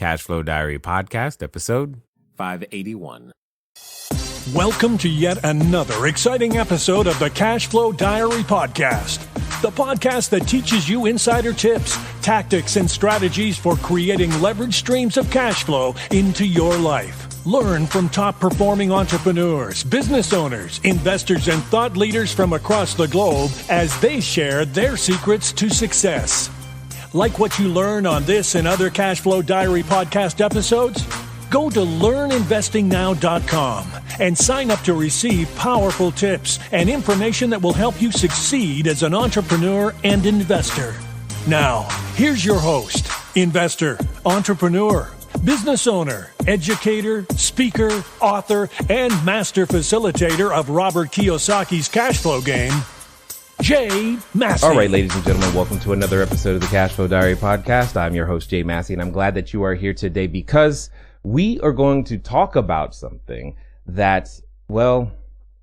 Cash Flow Diary Podcast, episode 581. Welcome to yet another exciting episode of the Cash Flow Diary Podcast, the podcast that teaches you insider tips, tactics, and strategies for creating leverage streams of cash flow into your life. Learn from top-performing entrepreneurs, business owners, investors, and thought leaders from across the globe as they share their secrets to success. Like what you learn on this and other Cash Flow Diary podcast episodes? Go to learninvestingnow.com and sign up to receive powerful tips and information that will help you succeed as an entrepreneur and investor. Now, here's your host, investor, entrepreneur, business owner, educator, speaker, author, and master facilitator of Robert Kiyosaki's cash flow game, Jay Massey. All right, ladies and gentlemen, welcome to another episode of the Cash Flow Diary Podcast. I'm your host, Jay Massey, and I'm glad that you are here today because we are going to talk about something that, well,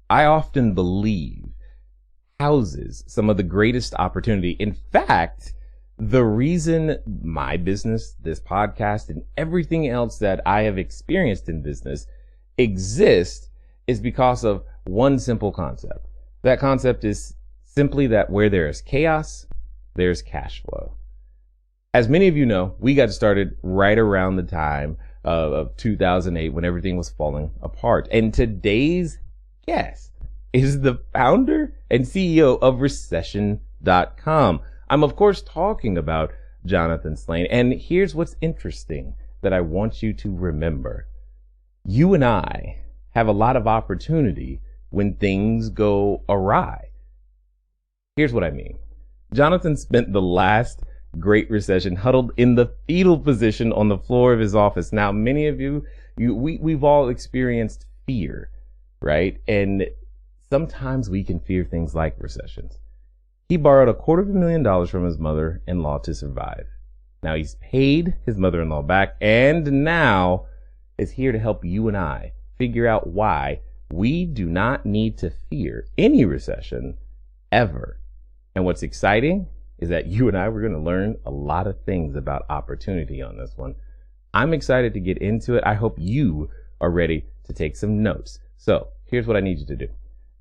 I often believe houses some of the greatest opportunity. In fact, the reason my business, this podcast, and everything else that I have experienced in business exists is because of one simple concept. That concept is simply that where there is chaos, there's cash flow. As many of you know, we got started right around the time of 2008 when everything was falling apart. And today's guest is the founder and CEO of recession.com. I'm, of course, talking about Jonathan Slane. And here's what's interesting that I want you to remember. You and I have a lot of opportunity when things go awry. Here's what I mean. Jonathan spent the last Great Recession huddled in the fetal position on the floor of his office. Now, many of we've all experienced fear, right? And sometimes we can fear things like recessions. He borrowed $250,000 from his mother-in-law to survive. Now he's paid his mother-in-law back and now is here to help you and I figure out why we do not need to fear any recession ever. And what's exciting is that you and I, we're going to learn a lot of things about opportunity on this one. I'm excited to get into it. I hope you are ready to take some notes. So here's what I need you to do.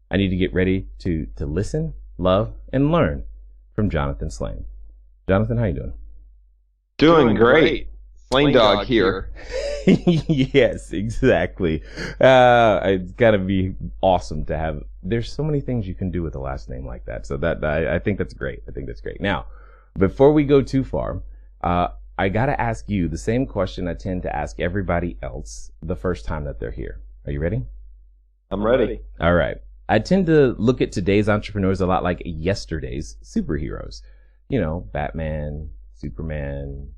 I need to get ready to listen, love, and learn from Jonathan Slane. Jonathan, how you doing? Doing great. Slane Dog here. Yes, exactly. It's got to be awesome to have. There's so many things you can do with a last name like that. So that I think that's great. Now, before we go too far, I got to ask you the same question I tend to ask everybody else the first time that they're here. Are you ready? I'm ready. All right. I tend to look at today's entrepreneurs a lot like yesterday's superheroes. You know, Batman, Superman,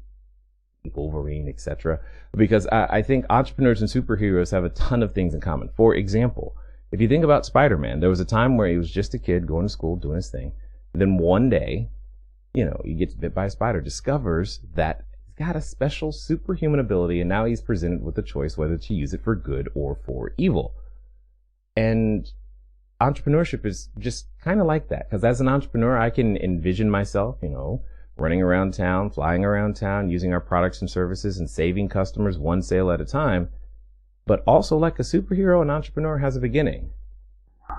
Wolverine, etc. Because I think entrepreneurs and superheroes have a ton of things in common. For example, if you think about Spider-Man, there was a time where he was just a kid going to school, doing his thing. And then one day, he gets bit by a spider, discovers that he's got a special superhuman ability, and now he's presented with a choice whether to use it for good or for evil. And entrepreneurship is just kind of like that. Because as an entrepreneur, I can envision myself, running around town, flying around town, using our products and services and saving customers one sale at a time. But also, like a superhero, an entrepreneur has a beginning.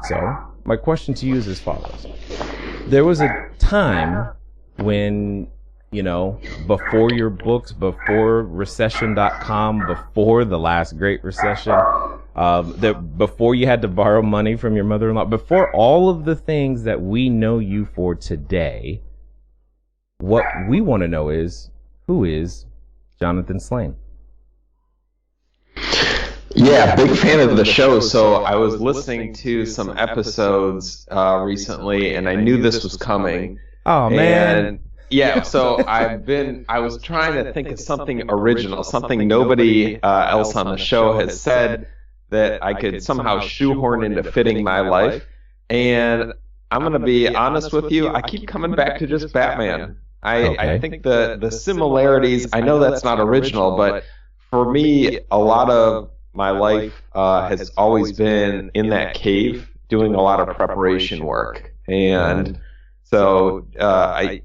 So my question to you is as follows. There was a time when, before your books, before recession.com, before the last Great Recession, before you had to borrow money from your mother-in-law, before all of the things that we know you for today, what we want to know is, who is Jonathan Slane? Yeah, big fan of the show. So I was listening to some episodes recently, and I knew this was coming. Oh, man. And yeah, so I was trying to think of something original, something nobody else on the show has said that I could somehow shoehorn into fitting my life. And I'm going to be honest with you, I keep coming back to just Batman. I think the similarities, I know that's not original, but for me, a lot of my life has always been in that cave doing a lot of preparation work. And so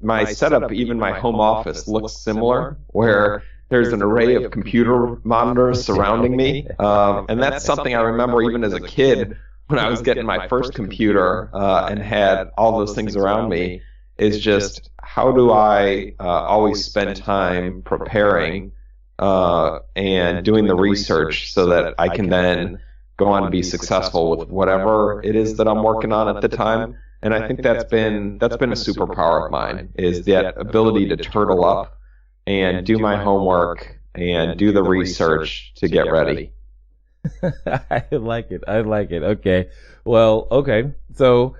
my setup, even my home office, looks similar, where there's an array of computer monitors surrounding me. And that's something I remember even as a kid when I was getting my first computer and had all those things around me, is just how do I always spend time preparing and doing the research so that I can then go on to be successful with whatever it is that I'm working on at the time. And I think that's been a superpower of mine, is that ability to turtle up and do my homework and do the research to get ready. I like it. Okay. Well, okay. So,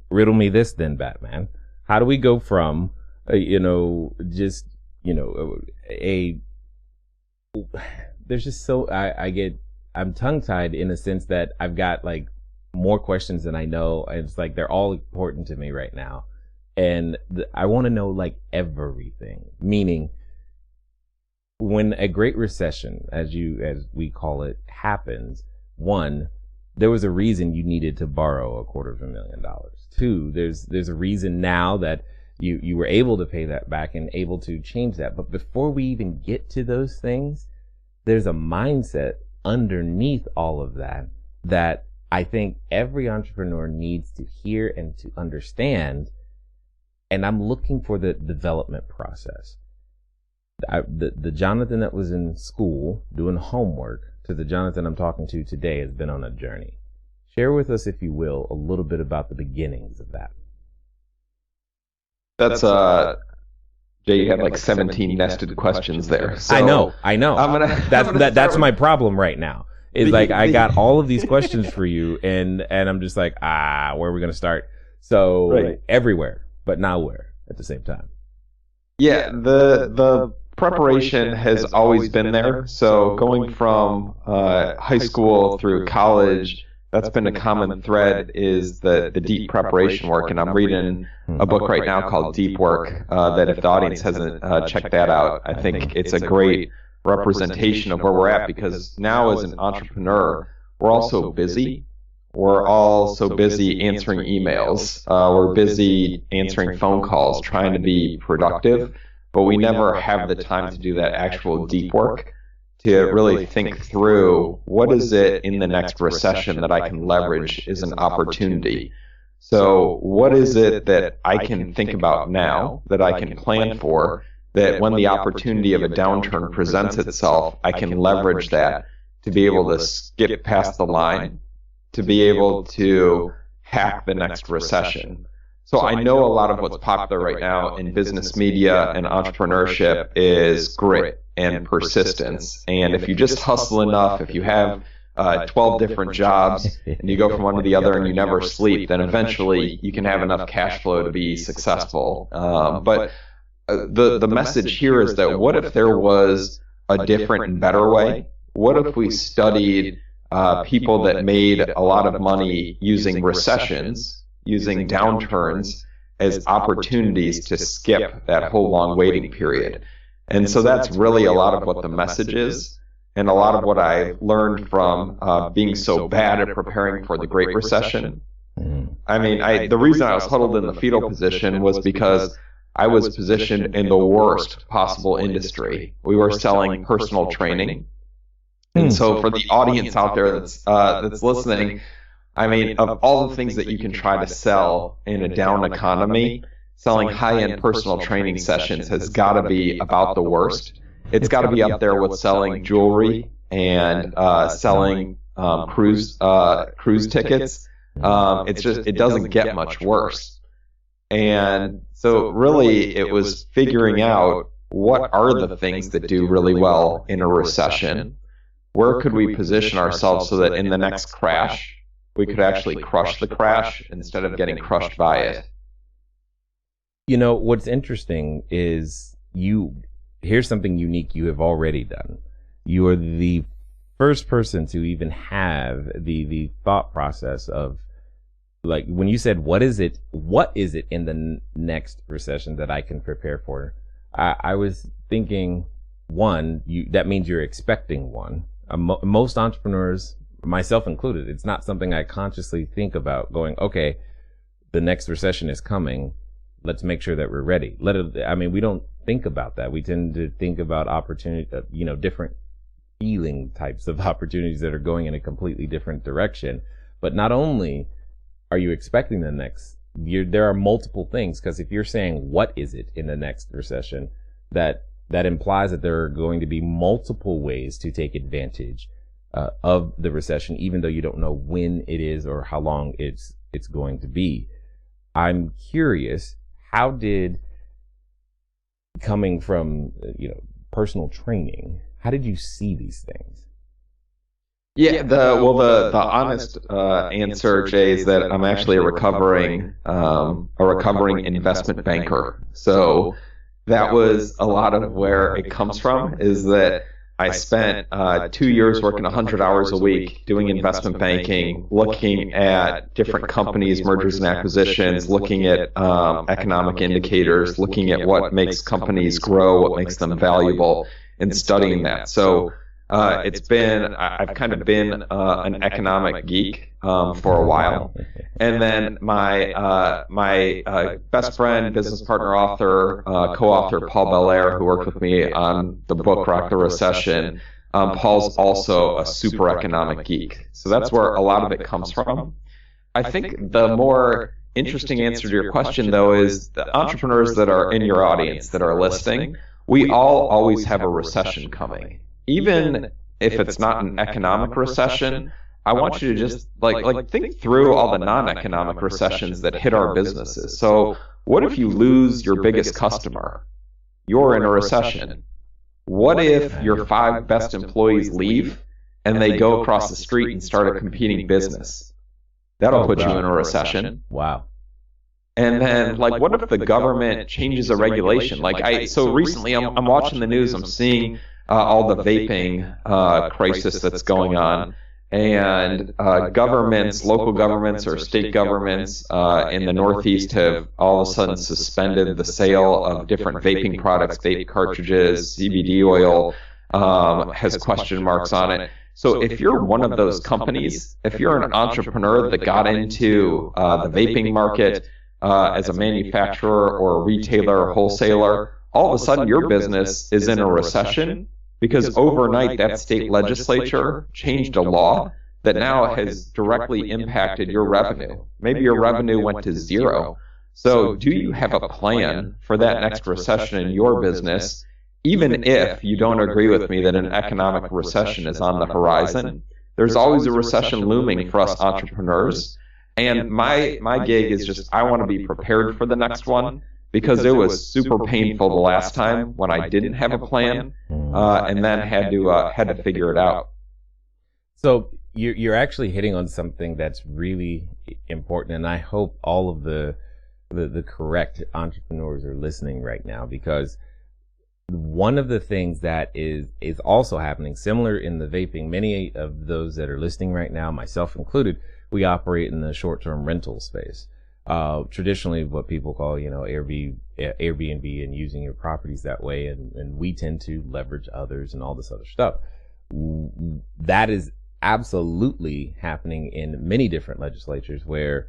riddle me this then, Batman. How do we go from, there's just so, I'm tongue tied in a sense that I've got like more questions than I know. It's like, they're all important to me right now. And I want to know like everything, meaning when a Great Recession, as we call it, happens, one, there was a reason you needed to borrow $250,000. Two, there's a reason now that you were able to pay that back and able to change that. But before we even get to those things, there's a mindset underneath all of that I think every entrepreneur needs to hear and to understand. And I'm looking for the development process. The Jonathan that was in school doing homework to the Jonathan I'm talking to today has been on a journey. Share with us, if you will, a little bit about the beginnings of that. That's Jay, you had like 17 nested questions there. So I know. That's my problem right now. Is like I got all of these questions for you, and I'm just like, where are we gonna start? So right. Everywhere, but nowhere at the same time. Yeah, the preparation has always been there. So going from high school through college, that's been a common thread, is the deep preparation work. And I'm reading a book right now called Deep Work that if the audience hasn't checked that out, I think it's a great representation of where we're at, because now as an entrepreneur, we're all so busy. We're all so busy answering emails. We're busy answering phone calls, trying to be productive, but we never have the time to do that actual deep work, to really think through what is it in the next recession that I can leverage as an opportunity. So what is it that I can think about now, that I can plan for, that when the opportunity of a downturn presents itself, I can leverage that to be able to skip past the line, to be able to hack the next recession. So I know a lot of what's popular right now in business media and entrepreneurship is grit and persistence. And if you just hustle enough, if you have 12 different jobs and you go from one to the other and you never sleep, then eventually you can have enough cash flow to be successful. But the message here is that what if there was a different and better way? What if we studied people that made a lot of money using recessions, using downturns as opportunities to skip that whole long waiting period? And so that's really a lot of what the message is, and a lot of what I learned from being so bad at preparing for the Great Recession. I mean, the reason I was huddled in the fetal position was because I was positioned in the worst possible industry. We were selling personal training. And so for the audience out there that's listening, I mean, of all the things that you can try to sell in a down economy, selling high-end personal training sessions has got to be about the worst. It's got to be up there with selling jewelry and selling cruise tickets. It doesn't get much worse. And so really it was figuring out what are the things that do really well in a recession. Where could we position ourselves so that in the next crash, we could actually crush the crash instead of getting crushed by it? You know, what's interesting is here's something unique you have already done. You are the first person to even have the thought process of, like, when you said, what is it in the next recession that I can prepare for? I was thinking, one, that means you're expecting one. Most entrepreneurs, myself included, it's not something I consciously think about going, okay, the next recession is coming. let's make sure that we're ready. We don't think about that. We tend to think about opportunity, different feeling types of opportunities that are going in a completely different direction. But not only are you expecting the next year, there are multiple things, because if you're saying what is it in the next recession, that implies that there are going to be multiple ways to take advantage of the recession, even though you don't know when it is or how long it's going to be. I'm curious, how did, coming from personal training, how did you see these things? Yeah, the honest answer, Jay, is that I'm actually a recovering investment banker. So that was a lot of where it comes from, is that I spent 2 years working 100 hours a week doing investment banking, looking at different companies, mergers and acquisitions, looking at economic indicators, looking at what makes companies grow, what makes them valuable, and studying that. So I've kind of been an economic geek for a while. And then my best friend, business partner, author, co-author, Paul Belair, who worked with me on the book Rock the Recession, Paul's also a super economic geek. So that's where a lot of it comes from. I think the more interesting answer to your question, though, is the entrepreneurs that are in your audience that are listening, we all always have a recession coming. Even if it's not an economic recession, I want you to just think through all the non-economic recessions that hit our businesses. So what if you lose your biggest customer? You're in a recession. What if your 5 best employees leave and they go across the street and start a competing business? That'll put you in a recession. Wow. And then, what if the government changes a regulation? So recently I'm watching the news, I'm seeing all the vaping crisis that's going on, and governments, local governments or state governments in the Northeast have all of a sudden suspended the sale of different vaping products, vape cartridges, CBD oil, has question marks on it. So if you're one of those companies, if you're an entrepreneur that got into the vaping market as a manufacturer or a retailer or wholesaler, all of a sudden your business is in a recession, because overnight that state legislature changed a law that now has directly impacted your revenue. Maybe your revenue went to zero. So do you have a plan for that next recession in your business, even if you don't agree with me that an economic recession is on the horizon? There's always a recession looming for us entrepreneurs. And my gig is just, I want to be prepared for the next one, because it was super painful the last time when I didn't have a plan, and then had to figure it out. So you're actually hitting on something that's really important, and I hope all of the correct entrepreneurs are listening right now, because one of the things that is also happening, similar in the vaping, many of those that are listening right now, myself included, we operate in the short-term rental space. Traditionally what people call, Airbnb and using your properties that way. And we tend to leverage others and all this other stuff. That is absolutely happening in many different legislatures, where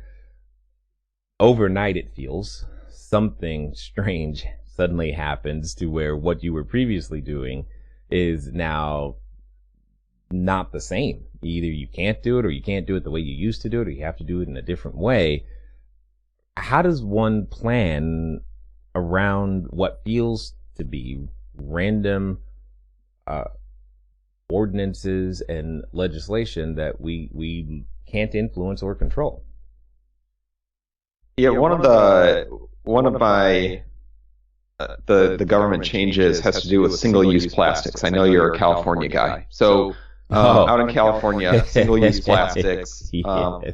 overnight it feels something strange suddenly happens to where what you were previously doing is now not the same. Either you can't do it, or you can't do it the way you used to do it, or you have to do it in a different way. How does one plan around what feels to be random ordinances and legislation that we can't influence or control? Yeah, one of my the government changes has to do with single-use plastics. I know you're a California guy, so out in California, single-use plastics. All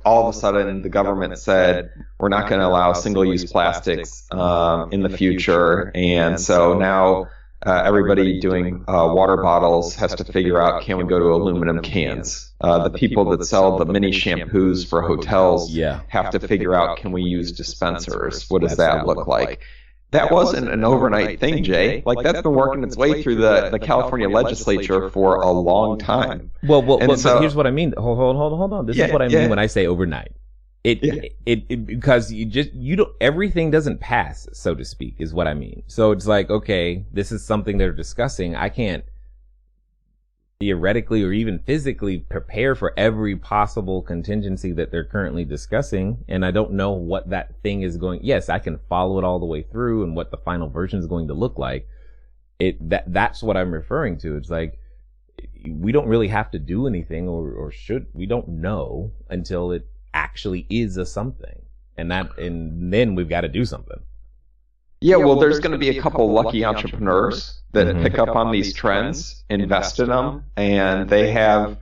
of a sudden the government said we're not going to allow single-use plastics in the future, and so now everybody doing water bottles has to figure out, can we go to aluminum cans? The people that sell the mini shampoos for hotels have to figure out, can we use dispensers? What does that look like? That wasn't an overnight thing, Jay. That's been working its way through the California legislature for a long time. Well, but here's what I mean. Hold on. This is what I mean when I say overnight. It because you don't, everything doesn't pass, so to speak, is what I mean. So it's like, okay, this is something they're discussing. I can't theoretically or even physically prepare for every possible contingency that they're currently discussing. And I don't know what that thing is going. Yes, I can follow it all the way through and what the final version is going to look like. That's what I'm referring to. It's like, we don't really have to do anything or should, we don't know until it actually is a something. And then we've got to do something. Yeah, well, there's going to be a couple lucky entrepreneurs that pick up on these trends, invest in them, and they have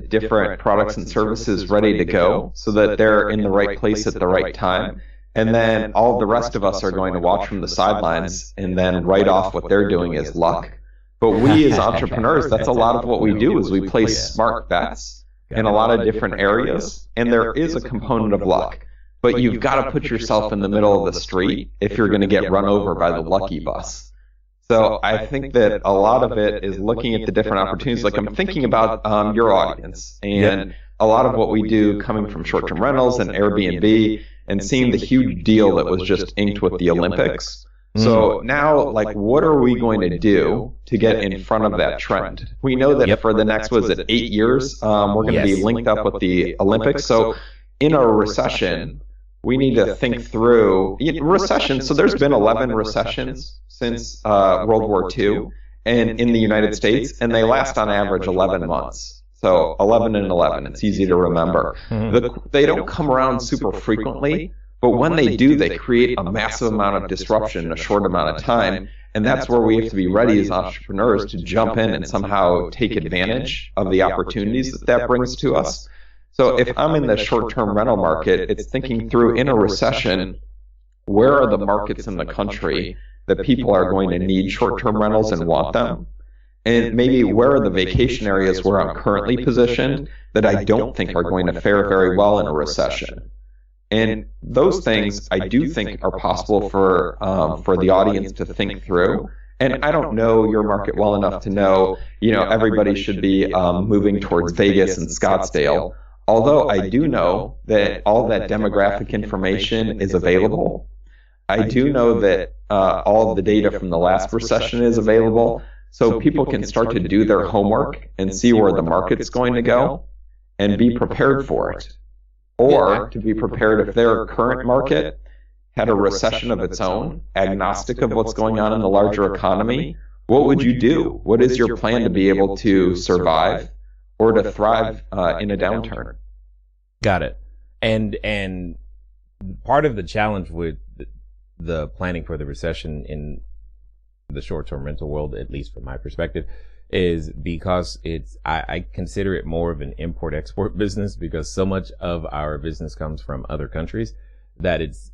different products and services ready to go so that they're in the right place at the right time. And then all the rest of us are going to watch from the sidelines and then write off what they're doing as luck. But we as entrepreneurs, that's a lot of what we do, is we place smart bets in a lot of different areas, and there is a component of luck. But you've got to put yourself in the middle of the street if you're going to get run over by the lucky bus. So I think that a lot of it is looking at the different opportunities. Like, I'm thinking about your audience and a lot of what we do coming from short-term rentals and Airbnb, and seeing the huge deal that was just inked with the Olympics. So now, like, what are we going to do to get in front of that trend? We know that for the next, 8 years, we're going to be linked up with the Olympics. So in a recession, we need to think through recession. So there's been 11 recessions since World War II and in the United States, and they last on average 11 months. So 11 and 11, it's easy to remember. They don't come around super frequently, but when they do, they create a massive amount of disruption in a short amount of time. And that's where we have to be ready as entrepreneurs to jump in and somehow take advantage of the opportunities that brings to us. So if I'm in the short-term rental market, it's thinking through, in a recession, where are the markets in the country that people are going to need short-term rentals and want them? And maybe where are the vacation areas where I'm currently positioned that I don't think are going to fare very well in a recession? And those things I do think are possible for the audience to think through. And I don't know your market well enough to know, everybody should be moving towards Vegas and Scottsdale. Although I do know that all that demographic information is available. I do know that all of the data from the last recession is available. So people can start to do their homework and see where the market's going to go and be prepared for it. Or to be prepared if their current market had a recession of its own, agnostic of what's going on in the larger economy, what would you do? What is your plan to be able to survive or to thrive in a downturn? Got it. And part of the challenge with the planning for the recession in the short-term rental world, at least from my perspective, is because I consider it more of an import-export business, because so much of our business comes from other countries that it's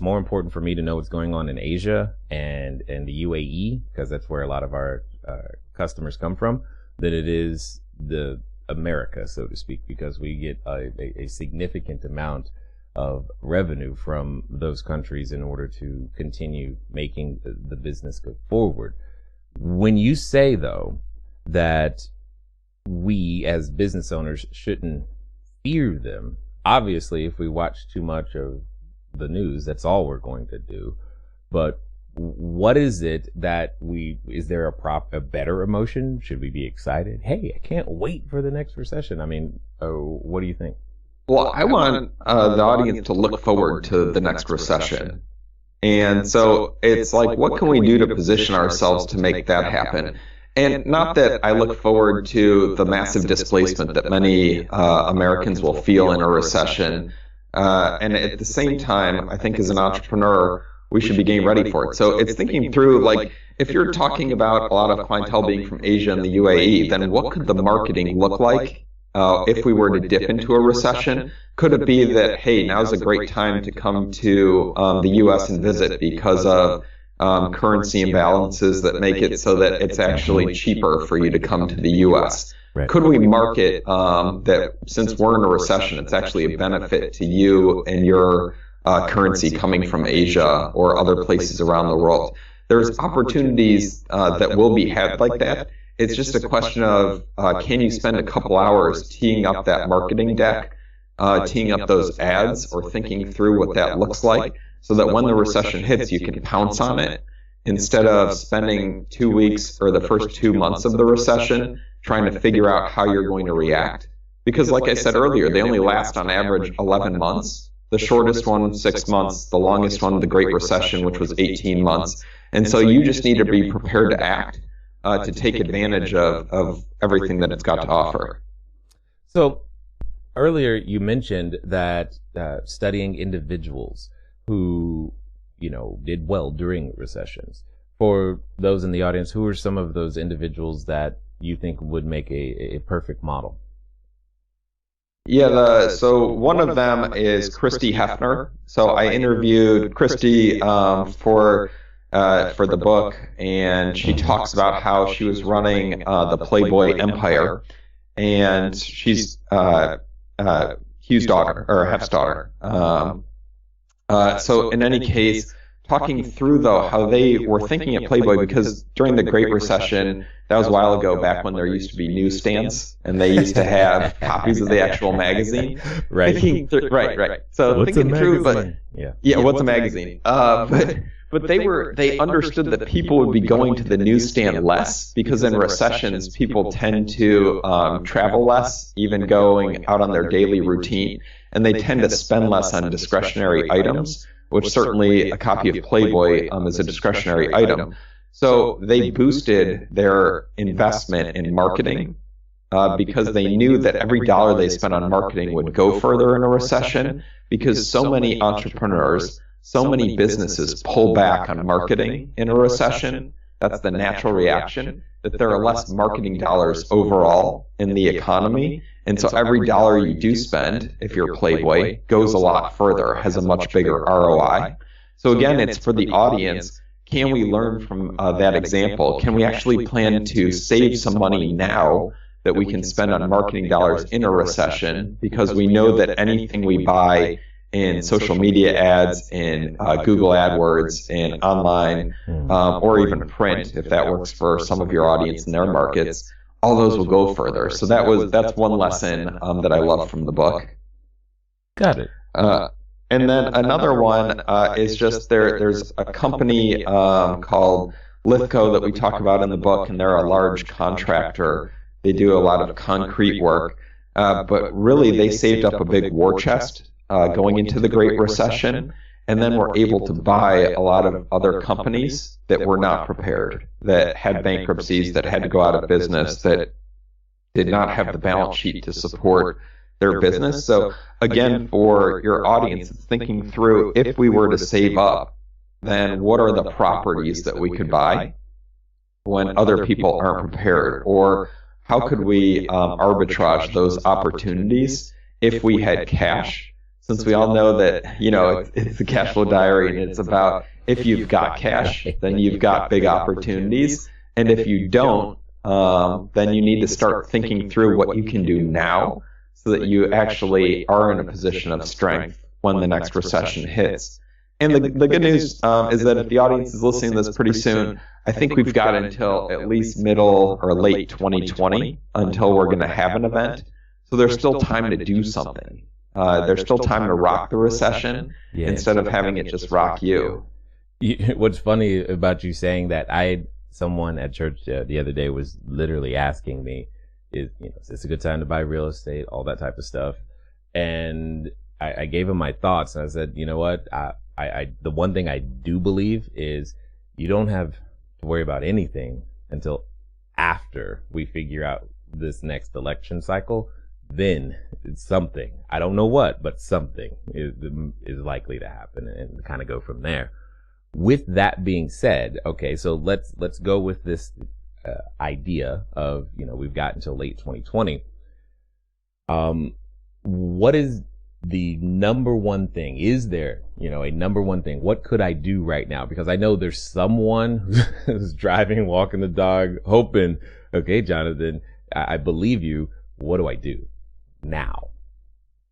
more important for me to know what's going on in Asia and the UAE, because that's where a lot of our customers come from, than it is the America, so to speak, because we get a significant amount of revenue from those countries in order to continue making the business go forward. When you say, though, that we as business owners shouldn't fear them, obviously, if we watch too much of the news, that's all we're going to do. But what is it that is there a better emotion? Should we be excited? Hey, I can't wait for the next recession. I mean, what do you think? Well, I want the audience to look forward to the next recession. And so it's like, what can we do to position ourselves to make that happen? And not that I look forward to the massive displacement that many Americans will feel in a recession. And at the same time, I think as an entrepreneur, we should be getting ready for it. So it's thinking through, like, if you're talking about a lot of clientele being from Asia and the UAE, then what could the marketing look like if we were to dip into a recession? Could it be that, hey, now's a great time to come to the U.S. and visit because of currency imbalances that make it so that it's actually cheaper for you to come to the U.S.? Right. Could we market that since we're in a recession, it's actually a benefit to you and your currency coming from Asia or other places around the world? There's opportunities that will be had like that. It's just a question of can you spend a couple hours teeing up that marketing deck teeing up those ads or thinking through what that looks like so that when the recession hits, you can pounce on it instead of spending 2 weeks or the first 2 months of the recession trying to figure out how you're going to react. Because like I said earlier, they only last on average 11 months. The shortest one, 6 months. The longest one, the Great Recession, which was 18 months. And so you just need to be prepared to act to take advantage of everything that it's got to offer. So earlier you mentioned that studying individuals who, did well during recessions. For those in the audience, who are some of those individuals that you think would make a perfect model? Yeah, so one of them is Christy Hefner. So I interviewed Christy for the book, and she talks about how she was running the Playboy empire, and she's Hugh's daughter, or Hef's daughter. So in any case, talking through, though, how they were thinking at Playboy, because during the Great Recession, that was a while ago, back when there used to be newsstands, and they used to have copies of the actual magazine. Right. Right. So what's thinking through, but what's a magazine? But they understood that people would be going to the newsstand less, because in recessions, people tend to travel less, even going out on their daily routine, and they tend to spend less on discretionary items, which certainly a copy of Playboy is a discretionary item. So they boosted their investment in marketing because they knew that every dollar they spent on marketing would go further in a recession, because so many entrepreneurs, so many businesses pull back on marketing in a recession. That's the natural reaction, that there are less marketing dollars overall in the economy. And so every dollar you do spend, if you're Playboy, goes a lot further, has a much bigger ROI. So again, it's for the audience. Can we learn from that example? Can we actually plan to save some money now that we can spend on marketing dollars in a recession? Because we know that anything we buy in social media ads, in Google AdWords, in online, or even print, if that works for some of your audience in their markets, all those will go further. So that's one lesson that I love from the book. Got it. And then another one is just there's a company called Lithco that we talk about in the book, and they're a large contractor. They do a lot of concrete work, but really they saved up a big war chest going into the Great Recession, and then were able to buy a lot of other companies that were not prepared, that had bankruptcies, that had to go out of business, that did not have the balance sheet to support their business. So again, for your audience, it's thinking through, if we were to save up, then what are the properties that we could buy when other people aren't prepared? Or how could we arbitrage those opportunities if we had cash? Since we all know that, it's the cash flow diary, and it's about, if you've got cash, then you've got big opportunities. And if you don't, then you need to start thinking through what you can do now so that you actually are in a position of strength when the next recession hits. And the good news is that if the audience is listening to this pretty soon, I think we've got until at least middle or late 2020 until we're going to have an event. So there's still time to do something. There's still time to rock the recession instead of having it just rock you. What's funny about you saying that, someone at church the other day was literally asking me, is this a good time to buy real estate, all that type of stuff? And I gave him my thoughts, and I said, you know what, I the one thing I do believe is you don't have to worry about anything until after we figure out this next election cycle. Then it's something, I don't know what, but something is likely to happen, and kind of go from there. With that being said, okay, so let's go with this idea of, we've got until late 2020. What is the number one thing? Is there, a number one thing? What could I do right now? Because I know there's someone who's driving, walking the dog, hoping, okay, Jonathan, I believe you. What do I do now?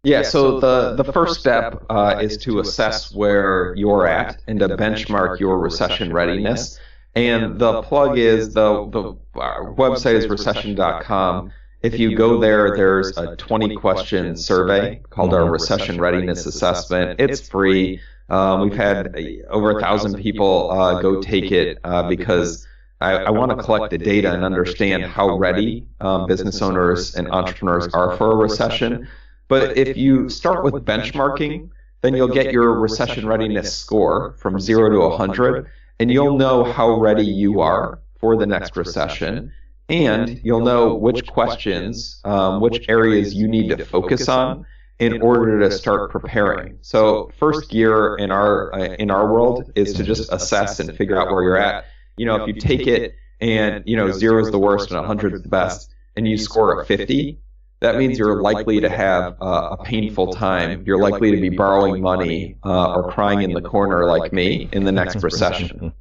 Yeah, so the first step is to assess where you're at and to benchmark your recession readiness. And the plug is, the website is recession.com, If you go there, there's a 20-question survey called our Recession Readiness Assessment. It's free. We've had over 1,000 people go take it because I want to collect the data and understand how ready business owners and entrepreneurs are for a recession. But if you start with benchmarking, then you'll get your recession readiness score from 0 to 100, and you'll know how ready you are for the next recession. And you'll know which questions, which areas you need to focus on in order to start preparing. So first gear in our world is to just assess and figure out where you're at. If you take it and 0 is the worst and 100 is the best, and you score a 50, that means you're likely to have a painful time. You're likely to be borrowing money or crying in the corner like me in the next recession.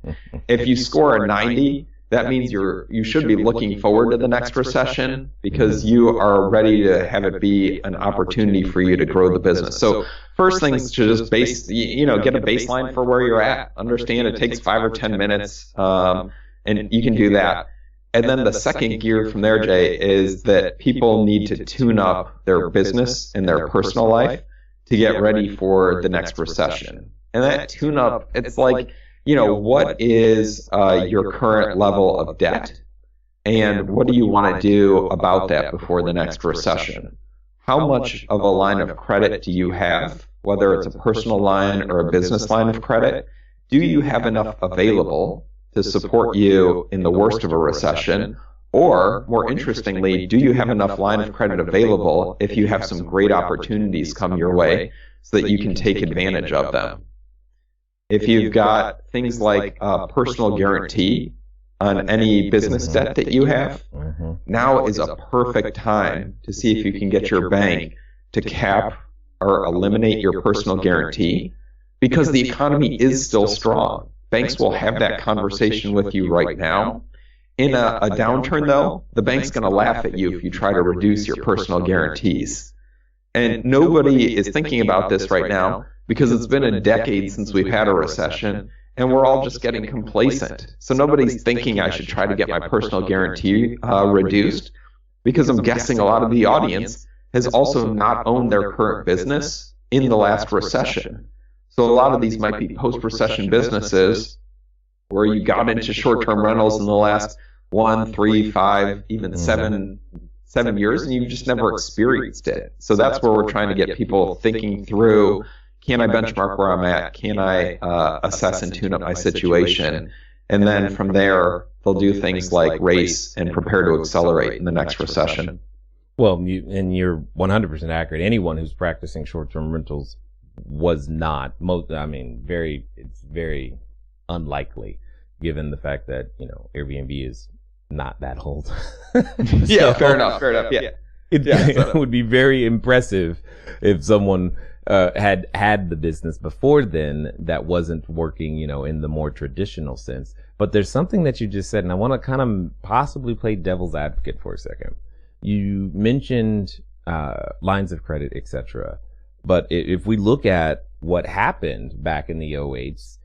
If you score a 90, that means you should be looking forward to the next recession because you are ready to have it be an opportunity for you to grow the business. So first thing is to just get a baseline for where you're at. Understand it takes 5 or 10 minutes, and you can do that. And then the second gear from there, Jay, is that people need to tune up their business and their personal life to get ready for the next recession. And that tune up, it's like, what is your current level of debt? And what do you want to do about that before the next recession? How much of a line of credit do you have, whether it's a personal line or a business line of credit? Do you have enough available to support you in the worst of a recession? Or, more interestingly, do you have enough line of credit available if you have some great opportunities come your way so that you can take advantage of them? If you've got things like personal guarantee on any business debt that you have, now is a perfect time to see if you can get your bank to cap or eliminate your personal guarantee, because the economy is still strong. Banks will have that conversation with you right now. In a downturn, though, the bank's going to laugh at you if you try to reduce your personal guarantees. And nobody is thinking about this right now because it's been a decade since we've had a recession, and we're all just getting complacent. So nobody's thinking I should try to get my personal guarantee reduced, because I'm guessing a lot of the audience has also not owned their current business in the last recession. So a lot of these might be post-recession businesses where you got into short-term rentals in the last 1, 3, 5, even 7 years, and you've just never experienced it. So that's where we're trying to get people thinking through, can I benchmark where I'm at? Can I assess and tune up my situation? And then from there, they'll do things like race and prepare to accelerate in the next recession. Well, you're 100% accurate. Anyone who's practicing short-term rentals was not. It's very unlikely, given the fact that Airbnb is not that old. Yeah, fair enough. Yeah. It would be very impressive if someone had the business before then that wasn't working, in the more traditional sense. But there's something that you just said, and I want to kind of possibly play devil's advocate for a second. You mentioned lines of credit, etc. But if we look at what happened back in the 08s,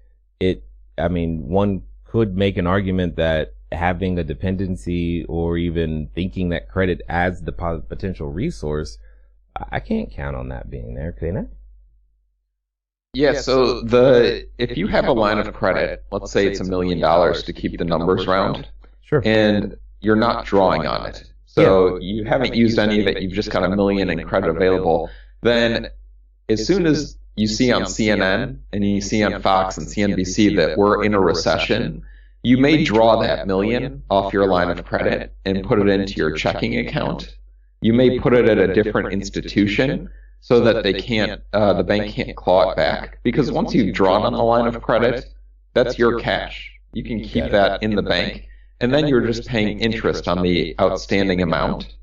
one could make an argument that having a dependency or even thinking that credit as the potential resource, I can't count on that being there, can I? Yeah, so if you have a line of credit, let's say it's $1 million to keep the numbers round, sure, and you're not drawing on it, so you haven't used any of it, you've just got $1 million in credit available, then as soon as you see on CNN and you see on Fox and CNBC that we're in a recession, you may draw that $1 million off your line of credit and put it into your checking account. You may put it at a different institution so that the bank can't claw it back. Because once you've drawn on the line of credit, that's your cash. You can keep that in the bank, and then you're just paying interest on the outstanding amount.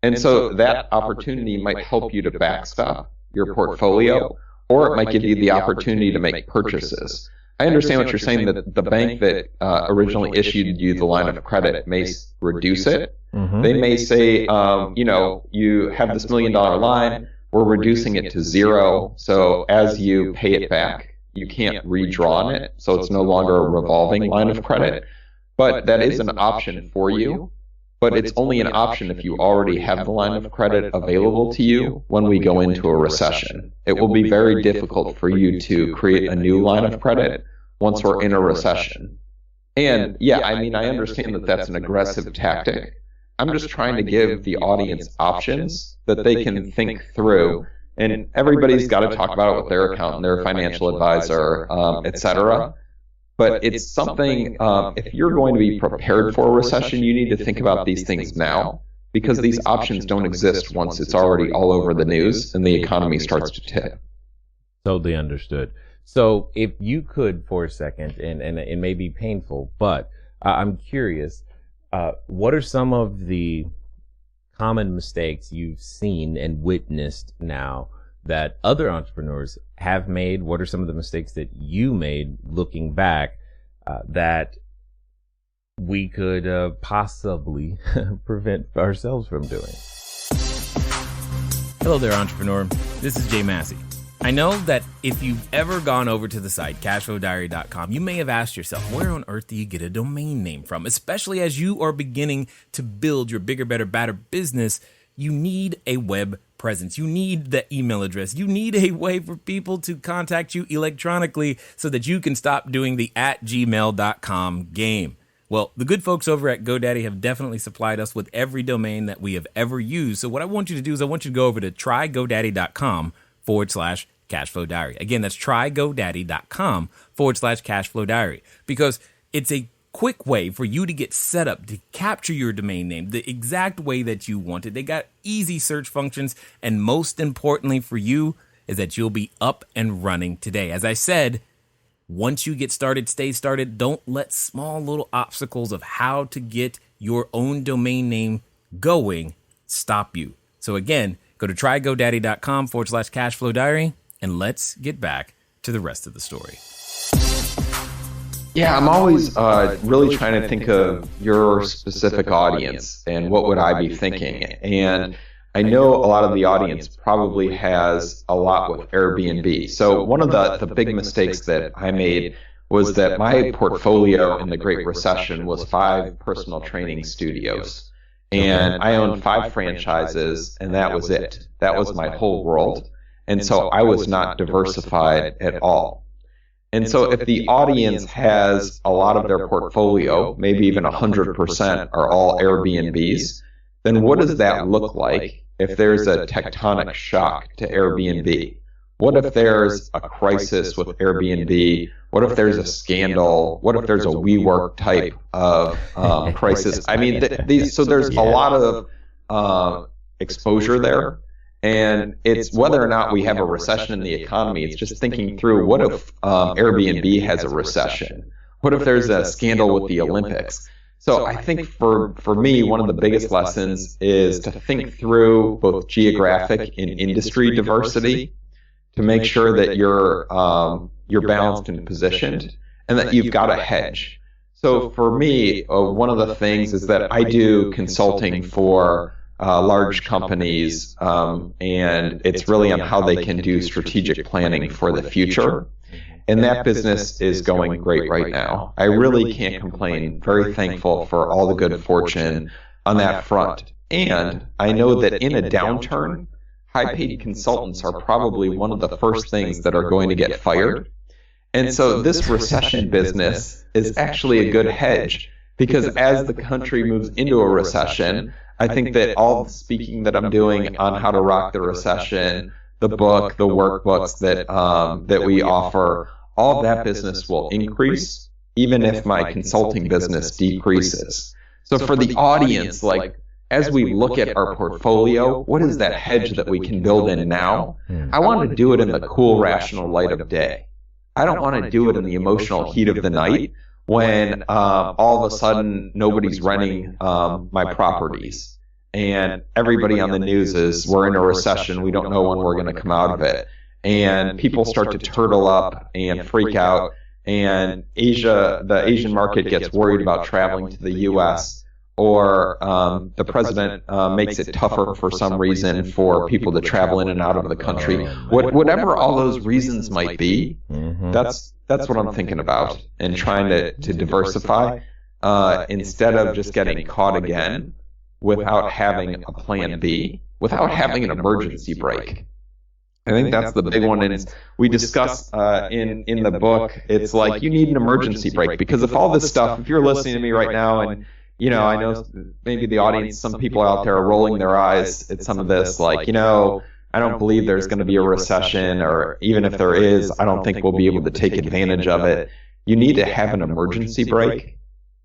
And so that opportunity might help you to backstop your portfolio, or it might give you the opportunity to make purchases. I understand what you're saying, that the bank that originally issued you the line of credit may reduce it. Mm-hmm. They may say, you have this $1 million line, we're reducing it to 0, so as you pay it back, you can't redraw on it, so it's no longer a revolving line of credit. But that is an option for you. but it's only an option if you already have the line of credit available to you when we go into a recession. It will be very difficult for you to create a new line of credit once we're in a recession. And yeah, I mean, I understand that that's an aggressive tactic. I'm just trying to give the audience options that they can think through. And everybody's got to talk about it with their accountant, their financial advisor, etc. But it's something, if you're going to be prepared for a recession, you need to think about these things now, because these options don't exist once it's already all over the news and the economy starts to tip. Totally understood. So if you could for a second, and it may be painful, but I'm curious, what are some of the common mistakes you've seen and witnessed now that other entrepreneurs have made? What are some of the mistakes that you made looking back that we could possibly prevent ourselves from doing? Hello there, entrepreneur. This is Jay Massey. I know that if you've ever gone over to the site, cashflowdiary.com, you may have asked yourself, where on earth do you get a domain name from? Especially as you are beginning to build your bigger, better, badder business, you need a web presence. You need the email address. You need a way for people to contact you electronically so that you can stop doing the @gmail.com game. Well, the good folks over at GoDaddy have definitely supplied us with every domain that we have ever used. So what I want you to do is I want you to go over to trygodaddy.com/cashflowdiary. Again, that's trygodaddy.com/cashflowdiary, because it's a quick way for you to get set up to capture your domain name the exact way that you want it. They got easy search functions, and most importantly for you is that you'll be up and running today. As I said, once you get started, stay started. Don't let small little obstacles of how to get your own domain name going stop you. So again, go to trygodaddy.com/cashflowdiary, and let's get back to the rest of the story. Yeah, I'm always really trying to think of your specific audience and what would I be thinking. And I know a lot of the audience probably has a lot with Airbnb. So one of the big mistakes that I made was that my portfolio in the Great Recession was 5 personal training studios. And I owned 5 franchises, and that was it. That was my whole world. And so I was not diversified at all. And so if the audience has a lot of their portfolio, maybe even 100% are all Airbnbs, then what does that look like if there's a tectonic shock to Airbnb? What if there's a crisis with Airbnb? What if there's a scandal? What if there's a WeWork type of crisis? I mean, so there's a lot of exposure there. And it's whether or not we have a recession in the economy, it's just thinking through, what if Airbnb has a recession? What if there's a scandal with the Olympics? So I think for me, one of the biggest lessons is to think through both geographic and industry diversity to make sure that you're balanced and positioned, and that you've got a hedge. So for me, one of the things is that I do consulting for large companies, and it's really on how they can do strategic planning for the future. And that business is going great right now. I really can't complain. Very thankful for all the good fortune on that front. And I know that in a downturn, high-paid consultants are probably one of the first things that are going to get fired. And so this recession business is actually a good hedge, because as the country moves into a recession, I think that all the speaking that I'm doing on how to rock the recession, the book, the workbooks that we offer, all that business will increase, even if my consulting business decreases. So for the audience, like, as we look at our portfolio, what is that hedge that we can build in now? I want to do it in the cool, rational light of day. I don't want to do it in the emotional heat of the night when all of a sudden nobody's renting my properties and everybody on the news is, we're in a recession, we don't know when we're going to come out of it, and people start to turtle up and freak out, and the Asian market gets worried about traveling to the U.S., or the president makes it tougher for some reason for people to travel in and out of the country. Whatever all those reasons might be, that's what I'm thinking about, and trying to diversify instead of just getting caught again without having a plan B, without having an emergency brake. I think that's the big one. And we discuss in the book, it's like you need an emergency brake, because if all this stuff, if you're listening to me right now and, you know, I know maybe the audience, some people out there are rolling their eyes at some of this, like, you know, I don't believe there's going to be a recession, or even if there is, I don't think we'll be able to take advantage of it. You need to have an emergency brake.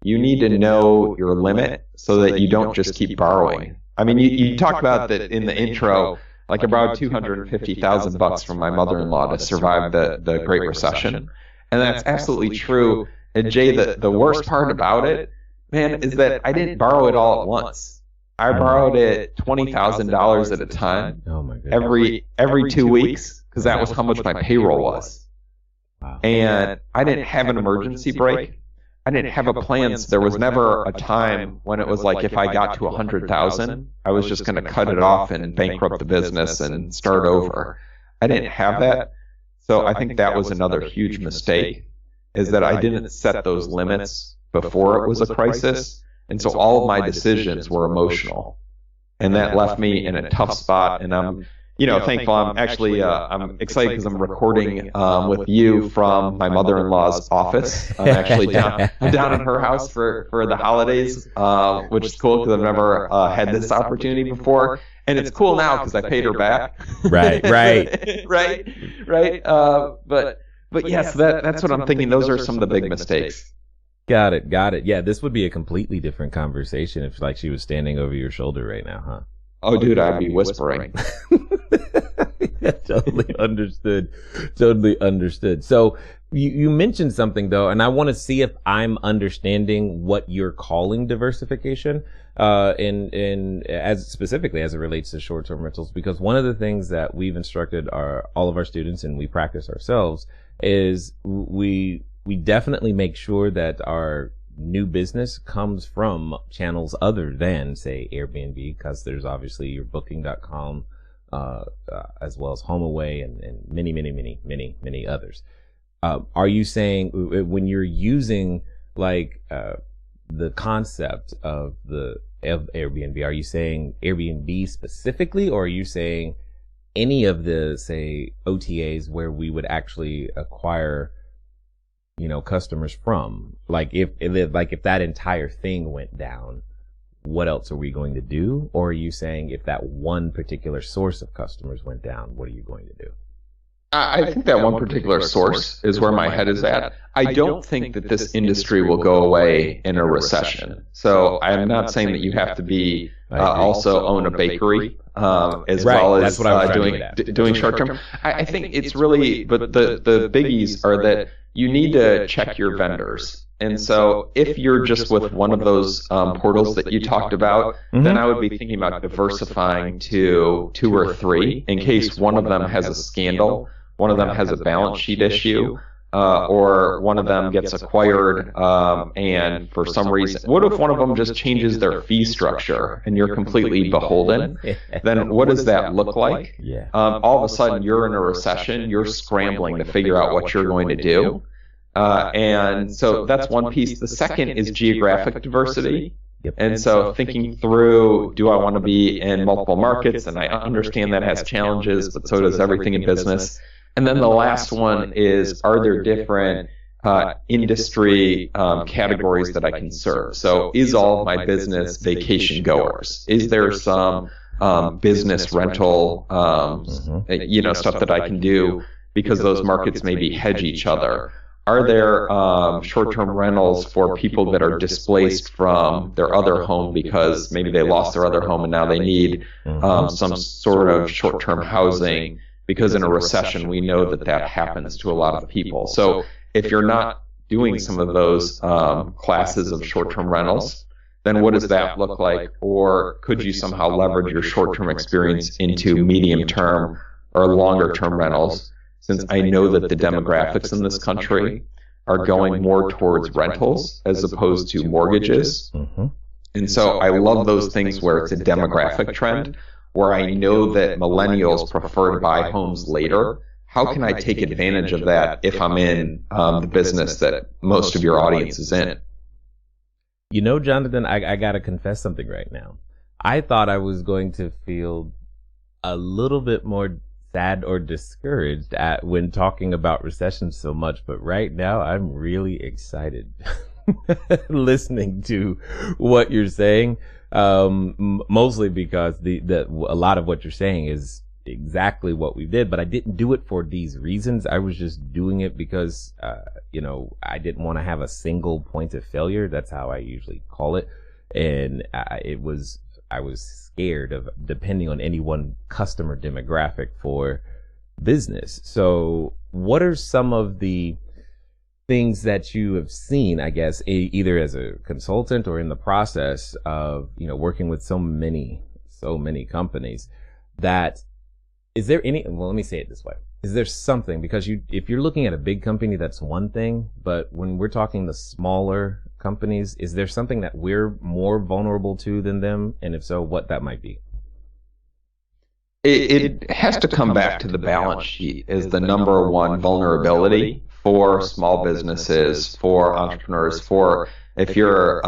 You need to know your limit so that you don't just keep borrowing. I mean, you talked about that in the intro. Like, I borrowed $250,000 from my mother-in-law to survive the Great Recession. And that's absolutely true. And Jay, the worst part about it, man, is that I didn't borrow it all at once. I borrowed it $20,000 at a time. Oh my goodness. Every 2 weeks, because that was how much my payroll was. Wow. And I didn't have an emergency brake. I didn't have a plan. So there was never a time when it was like, if I got to 100,000, I was just going to cut it off and bankrupt the business and start over. I didn't have that. So I think that was another huge mistake, is that I didn't set those limits before it was a crisis. And so all of my decisions were emotional, and that left me in a tough spot. And I'm, you know, thankful. I'm actually, I'm excited because I'm recording with you from my mother-in-law's office. I'm actually down in her house for the holidays, which is cool because I've never had this opportunity before. And it's cool now because I paid her back. Right. But yes, that's what I'm thinking. Those are some of the big mistakes. Got it. Yeah, this would be a completely different conversation if, like, she was standing over your shoulder right now, huh? Oh, dude, I'd be whispering. Yeah, totally understood. So you mentioned something, though, and I want to see if I'm understanding what you're calling diversification, as specifically as it relates to short-term rentals, because one of the things that we've instructed all of our students, and we practice ourselves, is we definitely make sure that our new business comes from channels other than, say, Airbnb, because there's obviously your booking.com, as well as HomeAway and many others. Are you saying, when you're using like the concept of Airbnb, are you saying Airbnb specifically, or are you saying any of the, say, OTAs where we would actually acquire, you know, customers from? Like, if that entire thing went down, what else are we going to do? Or are you saying if that one particular source of customers went down, what are you going to do? I think that one particular source is where my head is at. I don't think that this industry will go away in a recession. So I'm not saying that you have to be also own a bakery as well as doing short term. I think it's really, but the biggies are that you need to check your vendors. And so if you're just with one of those portals that you talked about, then I would be thinking about diversifying to 2 or 3 in case one of them has a scandal, one of them has a balance sheet issue, or one of them gets acquired, and for some reason, what if one of them just changes their fee structure and you're completely beholden? Then what does that look like? Yeah. All of a sudden you're in a recession, you're scrambling to figure out what you're going to do. And so that's one piece. The second is geographic diversity. Yep. And so thinking through, do I want to be in multiple markets? And I understand that has challenges, but so does everything in business. And then the last one is, are there different industry categories that I can serve? So is all of my business vacation goers? Is there some business rental, stuff that I can do because those markets maybe hedge each other? Are there short-term rentals for people that are displaced from their other home because maybe they lost their other home and now they need some sort of short-term housing? Because in a recession, we know that happens to a lot of people. So if you're not doing some of those classes of short-term rentals, then what does that look like? Or could you somehow leverage your short-term experience into medium-term or longer-term rentals? Since I know that the demographics in this country are going more towards rentals as opposed to mortgages. And so I love those things where it's a demographic trend, where I know that millennials prefer to buy homes later. How can I take advantage of that if I'm in the business that most of your audience is in? You know, Jonathan, I got to confess something right now. I thought I was going to feel a little bit more sad or discouraged when talking about recession so much, but right now I'm really excited listening to what you're saying. Mostly because a lot of what you're saying is exactly what we did, but I didn't do it for these reasons. I was just doing it because, I didn't want to have a single point of failure. That's how I usually call it. And I was scared of depending on any one customer demographic for business. So what are some of the things that you have seen, I guess, either as a consultant or in the process of, working with so many companies, that is there any, well, let me say it this way. Is there something, because if you're looking at a big company, that's one thing, but when we're talking the smaller companies, is there something that we're more vulnerable to than them? And if so, what that might be? It has to come back to the balance sheet as the number one vulnerability for small businesses, for entrepreneurs, for if you're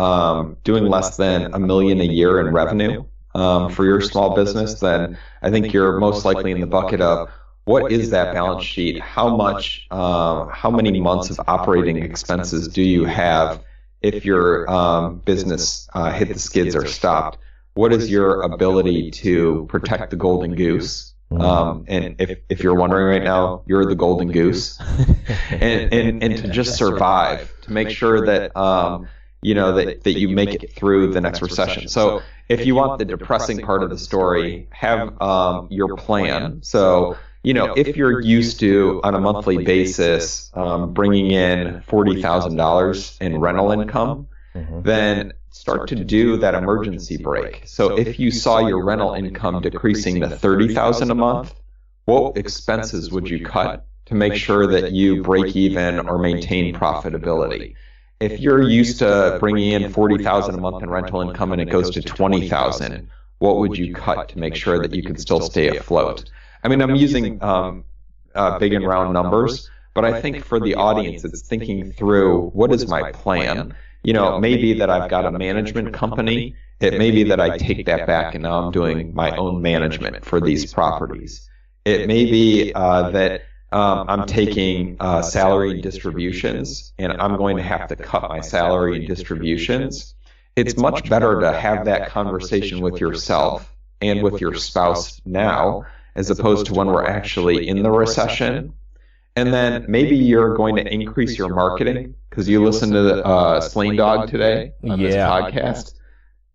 doing less than $1 million a year in revenue for your small business, then I think you're most likely in the bucket of what is that balance sheet? How many months of operating expenses do you have if your business hit the skids or stopped? What is your ability to protect the golden goose? And if you're wondering right now, you're the golden goose, and to just survive, to make sure that that you make it through the next recession. So if you want the depressing part of the story, have your plan. So if you're used to on a monthly basis bringing in $40,000 in rental income, then start to do that emergency brake. So if you saw your rental income decreasing to $30,000 a month, what expenses would you cut to make sure that you break even or maintain profitability? If you're used to bringing in $40,000 a month in rental income and it goes to $20,000, what would you cut to make sure that you can still stay afloat? I mean, I'm using big and round numbers, but I think for the audience, it's thinking through, what is my plan? Maybe that I've got a management company. It may be that I take that back and now I'm doing my own management for these properties. It may be that I'm taking salary and distributions and I'm going to have to cut my salary and distributions. It's much better to have that conversation with yourself and with your spouse now, as opposed to when we're actually in the recession. And then maybe you're going to increase your marketing because you listened to Slain Dog today on this podcast.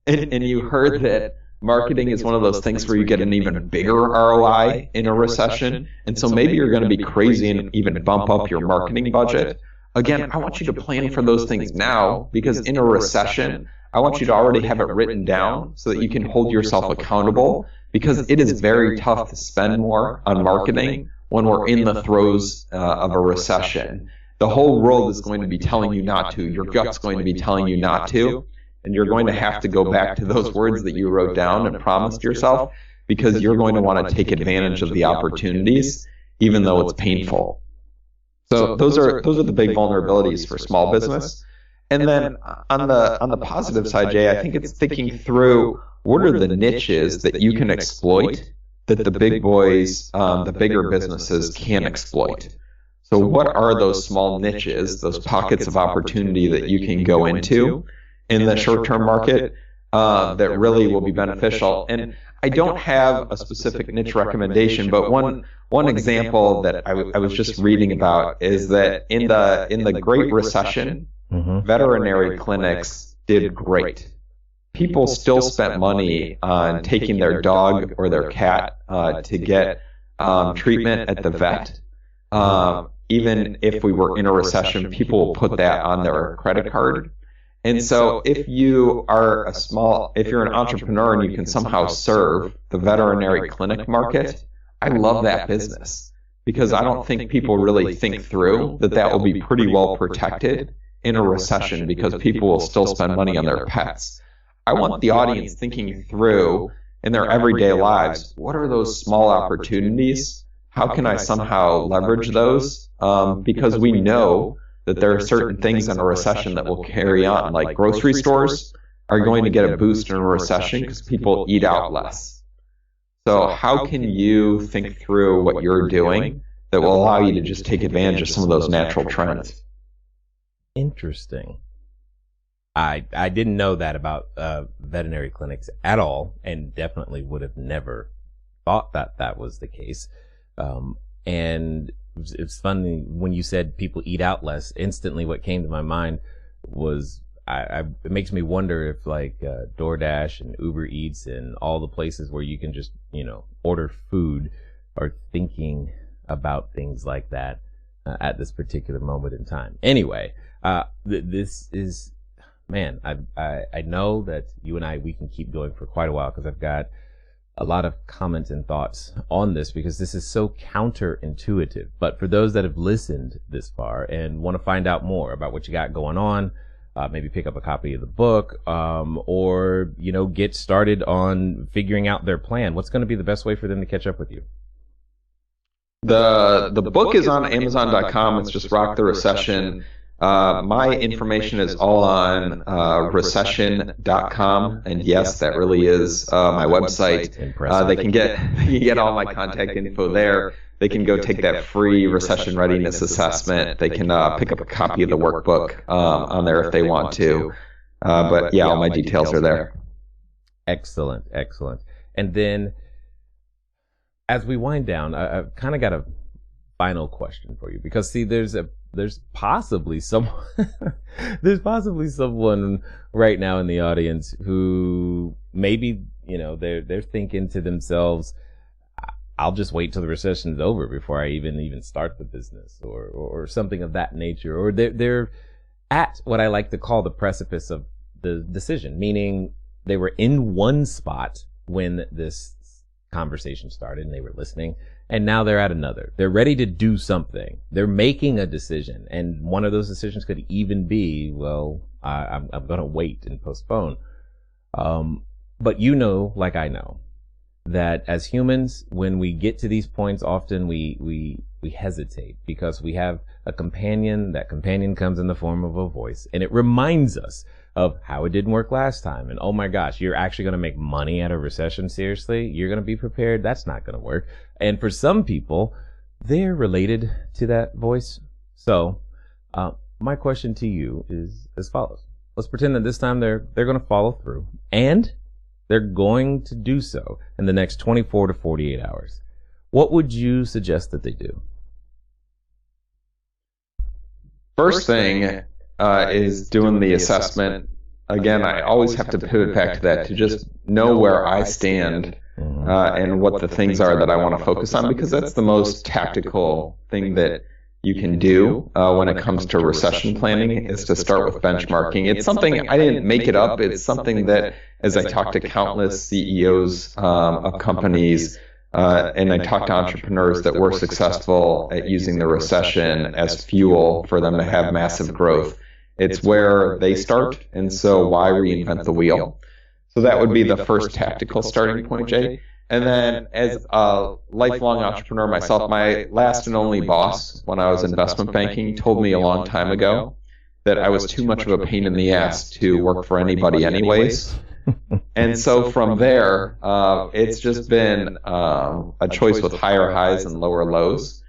And you heard that marketing is one of those things where you get an even bigger ROI in a recession. And so maybe you're going to be crazy and even bump up your marketing budget. Again, I want you to plan for those things now, because in a recession, I want you to already have it written down so that you can hold yourself accountable, because it is very tough to spend more on marketing when we're in the throes of a recession. The whole world is going to be telling you not to. Your gut's going to be telling you not to. And you're going to have to go back to those words that you wrote down and promised yourself, because you're going to want to take advantage of the opportunities, even though it's painful. So those are the big vulnerabilities for small business. And then on the positive side, Jay, I think it's thinking through, what are the niches that you can exploit that the big boys, the bigger businesses can't exploit? So what are those small niches, those pockets of opportunity that you can go into in the short-term market that really will be beneficial? And I don't have a specific niche recommendation, but one example that I was just reading about is that in the Great Recession, veterinary clinics did great. People still spent money on taking their dog or their cat to get treatment at the vet. Even if we were in a recession, people will put that on their credit card. And so if you're an entrepreneur and you can somehow serve the veterinary clinic market, I love that business, because I don't think people really think through that will be pretty well protected in a recession, because people will still spend money on their pets. I want the audience thinking through in their everyday lives, what are those small opportunities? How can I somehow leverage those? Because we know that there are certain things in a recession that will carry on, like grocery stores. are going to get a boost in a recession because people eat out less. So how can you think through what you're doing that will allow you to just take advantage of some of those natural trends? Interesting. I didn't know that about veterinary clinics at all, and definitely would have never thought that that was the case. And it's funny when you said people eat out less. Instantly, what came to my mind was it makes me wonder if like DoorDash and Uber Eats and all the places where you can just order food are thinking about things like that at this particular moment in time. Anyway, this is. Man, I know that you and we can keep going for quite a while because I've got a lot of comments and thoughts on this because this is so counterintuitive. But for those that have listened this far and want to find out more about what you got going on, maybe pick up a copy of the book, or, get started on figuring out their plan. What's going to be the best way for them to catch up with you? The book is on Amazon.com. It's just Rock the Recession. My information is all on recession.com, and yes, that really is my website. They can get all my contact info there. They can go take that free recession readiness assessment. They can pick up a copy of the workbook on there if they want to. But yeah, all my details are there. Excellent. And then as we wind down, I've kind of got a final question for you because see, there's possibly someone right now in the audience who maybe they're thinking to themselves, I'll just wait till the recession is over before I even start the business or something of that nature, or they're at what I like to call the precipice of the decision, meaning they were in one spot when this conversation started and they were listening, and now they're at another. They're ready to do something. They're making a decision, and one of those decisions could even be, well, I'm going to wait and postpone. But like I know, that as humans, when we get to these points, often we hesitate because we have a companion. That companion comes in the form of a voice, and it reminds us of how it didn't work last time. And oh my gosh, you're actually going to make money at a recession? Seriously? You're going to be prepared? That's not going to work. And for some people, they're related to that voice. So my question to you is as follows. Let's pretend that this time they're going to follow through, and they're going to do so in the next 24 to 48 hours. What would you suggest that they do? First thing is doing the assessment. Again, I always have to pivot back to that to just know where I stand and what the things are that I want to focus on, because that's the most tactical thing that you can do when it comes to recession planning, is to start with benchmarking. It's something, I didn't make it up. It's something that, as I talk to countless CEOs of companies, and I talk to entrepreneurs that were successful at using the recession as fuel for them to have massive growth. It's where they start, and so why reinvent the wheel? So that would be the first tactical starting point, Jay. And then as a lifelong entrepreneur myself, my last and only boss when I was investment banking told me a long time ago that I was too much of a pain in the ass to work for anybody anyways. And so from there, it's just been a choice with higher highs and lower lows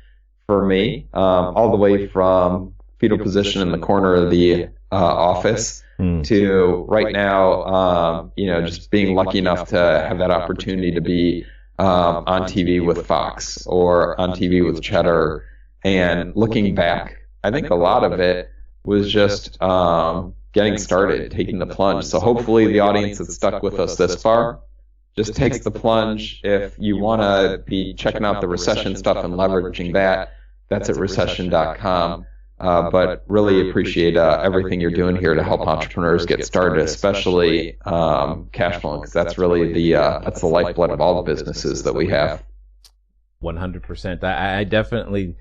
for me, all the way from fetal position in the corner of the office to right now, just being lucky enough to have that opportunity to be on TV with Fox or on TV with Cheddar. And looking back, I think a lot of it was just getting started, taking the plunge. So hopefully the audience that's stuck with us this far just takes the plunge. If you want to be checking out the recession stuff and leveraging that, that's at recession.com. But really appreciate everything you're doing here to help entrepreneurs get started, especially cash flowing, because that's really that's the lifeblood of all the businesses that we have. 100%. I definitely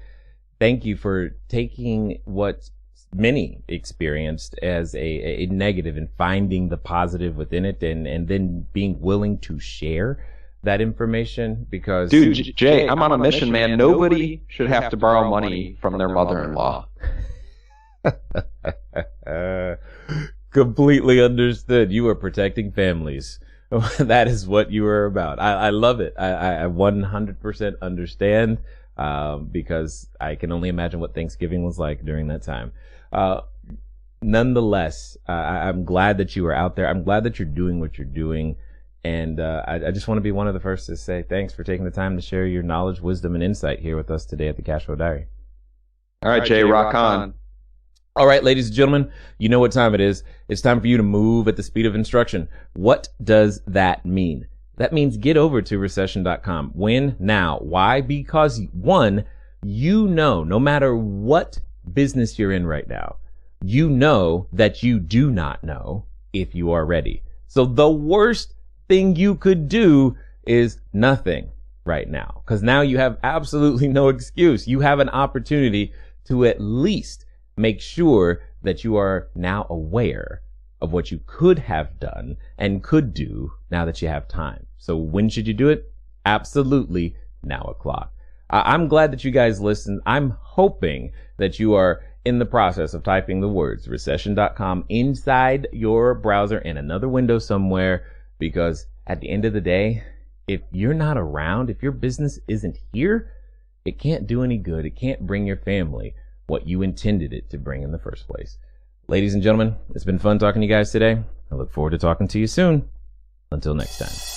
thank you for taking what many experienced as a negative and finding the positive within it, and then being willing to share that information. Because dude, Jay, I'm on a mission, man. Nobody should have to borrow money from their mother-in-law. Completely understood. You are protecting families. That is what you are about. I love it. I 100% understand, because I can only imagine what Thanksgiving was like during that time. Nonetheless, I'm glad that you are out there. I'm glad that you're doing what you're doing. And I just want to be one of the first to say thanks for taking the time to share your knowledge, wisdom, and insight here with us today at the Cashflow Diary. All right, Jay, rock on. All right, ladies and gentlemen, you know what time it is. It's time for you to move at the speed of instruction. What does that mean? That means get over to recession.com. When? Now. Why? Because one, you know, no matter what business you're in right now, you know that you do not know if you are ready. So the worst thing you could do is nothing right now, because now you have absolutely no excuse. You have an opportunity to at least make sure that you are now aware of what you could have done and could do now that you have time. So when should you do it? Absolutely now o'clock. I'm glad that you guys listened. I'm hoping that you are in the process of typing the words recession.com inside your browser in another window somewhere, because at the end of the day, if you're not around, if your business isn't here, it can't do any good. It can't bring your family what you intended it to bring in the first place. Ladies and gentlemen, it's been fun talking to you guys today. I look forward to talking to you soon. Until next time.